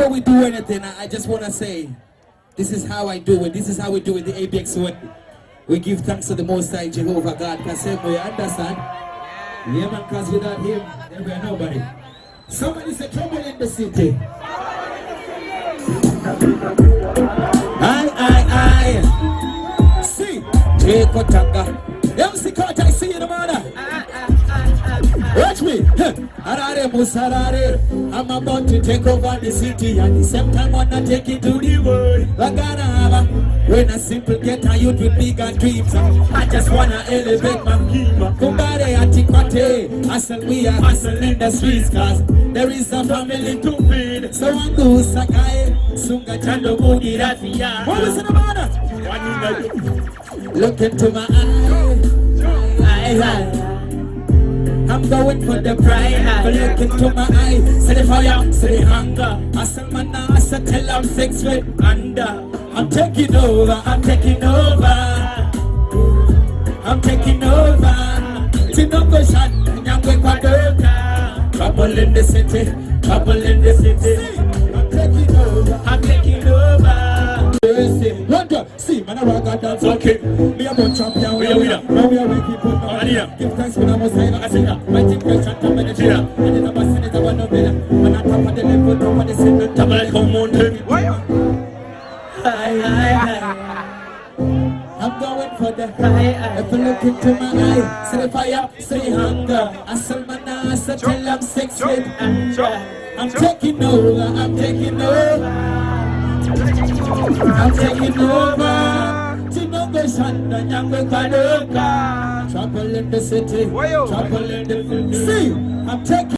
before we do anything, I just want to say, this is how I do it. This is how we do it, the ABX way. We give thanks to the Most High Jehovah God. Because we understand. Yeah, man, because without him, there we are nobody. Somebody say trouble in the city. I. See, take a tanga. MC Carter, I see you in the morning. Watch me. I'm about to take over the city, and the same time wanna take it to the world. When a simple get a youth with bigger dreams, I just wanna elevate my game. Kumbare atikwate, hustle we are hustle in the streets, cause there is a family to feed. So I'm go sakai, sunga chando boogie rafia. What was in the matter? Look into my eyes. I'm going for the pride. But look into my eyes. See the fire, see the hunger. Hustle man, hustle till I'm 6 feet under. I'm taking over, I'm taking over. I'm taking over. Tinoko shan, nyangwe kwadoka. Trouble in the city, trouble in the city. I'm taking over, I'm taking over. Wonder, see, man, I got dance, okay. Me a bon champion, we are. Now we are waking up. Give thanks when I was saying, I see that. My team can shut up in the chair. And it's a bus, it's a one of them. When I top of the level, top of the center, top of the mountain. I'm going for the high. If you look into my eye, see the fire, see hunger. I sell my nasa till I'm 6 feet under. I'm taking over, I'm taking over. I'm taking over. Tinongo shanda nyangwe kwadoka. Trouble in the city, trouble in the city. See, I'm taking.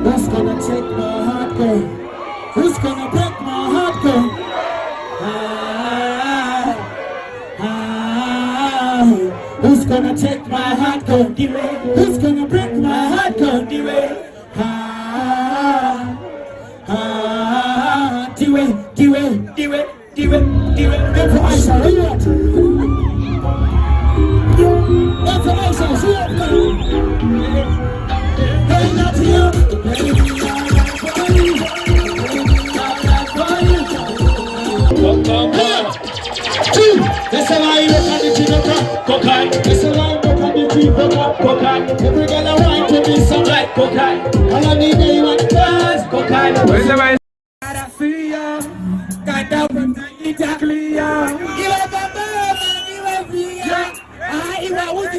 Who's gonna take my heart, girl? Who's gonna break my heart, girl? Who's gonna take my heart, girl? Who's gonna break my heart, girl? Do it. That's what I shall do it. That's what I shall do it. Hey, Nutty. That's how I look at the tree, cocaine. That's how I look at the tree, cocaine. Every girl I want to be some like cocaine. All I need is one class, cocaine. Where's the man? I see ya. Got down from the clear. You are the man, you are here. You are with the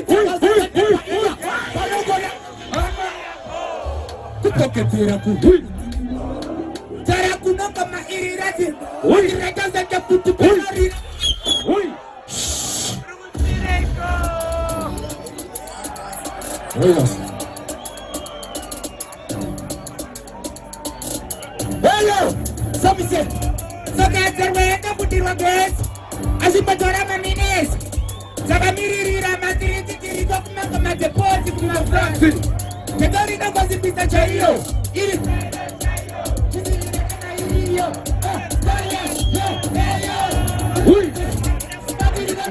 hello, somebody said, so guys, there were no put in guys. As you put on my minis, Sabamiri, Ramatiri, document my deposit from the France. The Dorina was in Mr. Chario. It is.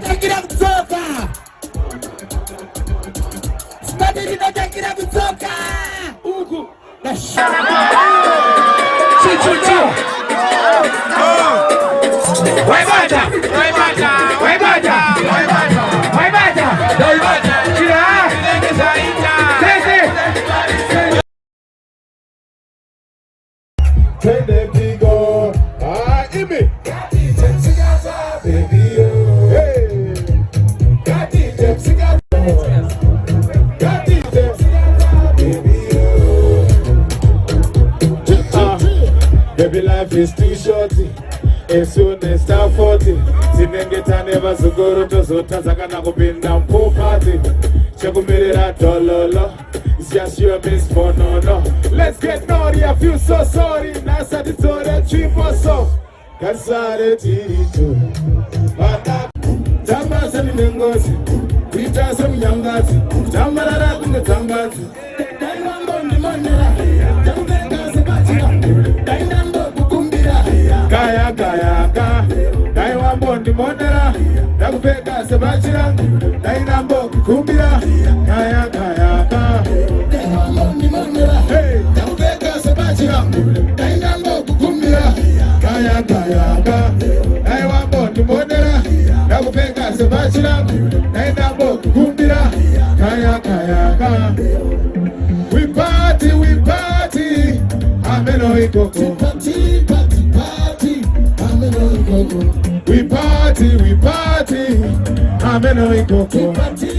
Take it up, Zoka. Study it, take it up, Zoka. Ugu. That's shut up. Why bata? Take the big on, Imi. Got it, baby, oh. Hey, got it, baby, oh. Baby, life is too shorty. As soon as start 40, Zinengeta never Zugoro to Zotazakana kupinda pool party. Chakumirira dololo. It's just your miss for no. Let's get naughty, I feel so sorry. Nasa the toilet, 3 for so. Kasare Tito. Tamba Sami Nengosi. Rita Sam Yangati. Tamara in the Tambati. Diamond the Mandela. Jamaica Sebastian. Diamond Bukumbira. Kaya. Diamond the Mandela. Jamaica Sebastian. Diamond Bukumbira. Kaya. Hey, Jamaica Sebastian. kaya kaya aiwa bondi monera nakupeka sebachira naenda boku kumbira kaya kaya we party ameno ikoko party ameno ikoko we party ameno ikoko party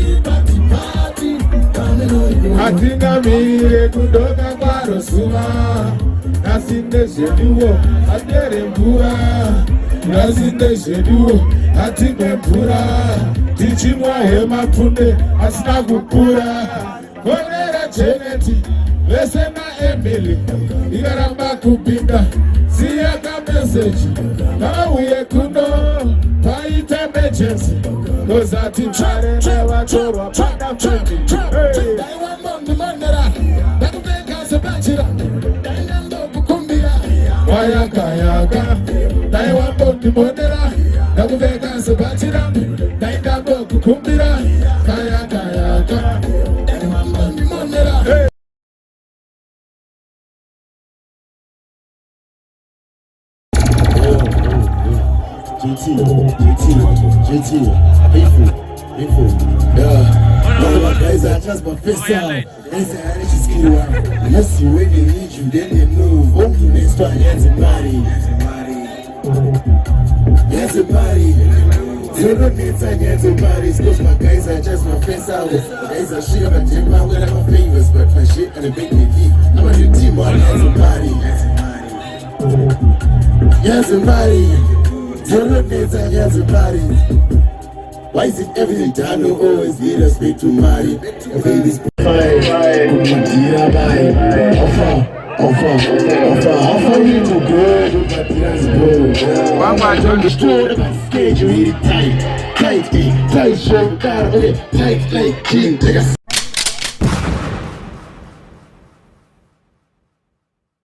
ameno ikoko atinga mire kudoka kwa rosuma nasinde sheduo atere mpura nasinde sheduo atinga mpura tichimwa hema tunde asina kupura konera cheneti lesena Emily igaramba kupinda siyaka message kauye kuno paita emergency kozati chare wachorwa panda mchendi daiwa mondi mandera nakupeka sebachira dainando kukumbira wayaka daiwa mondi mandera nakupeka sebachira dainando kukumbira kaya daiwa mondi mandera JT, painful. Yeah. All of my guys are just my first time. They say I need to ski around. Unless you really need you, then they move. Oh, next one, yes, somebody. Zero needs and yes, somebody. Cause my guys are just my first out. Guys are shit, I'm a team, I'm with my fingers, but my shit and a big key. I'm a new team, on yes, somebody. Yes, somebody. Zero needs and yes, somebody. Why is it everything done? You always need a speak to marry. Okay, this offer you to go, but that's good. One more time, the store, the schedule, tight, show, okay, tight, like, take a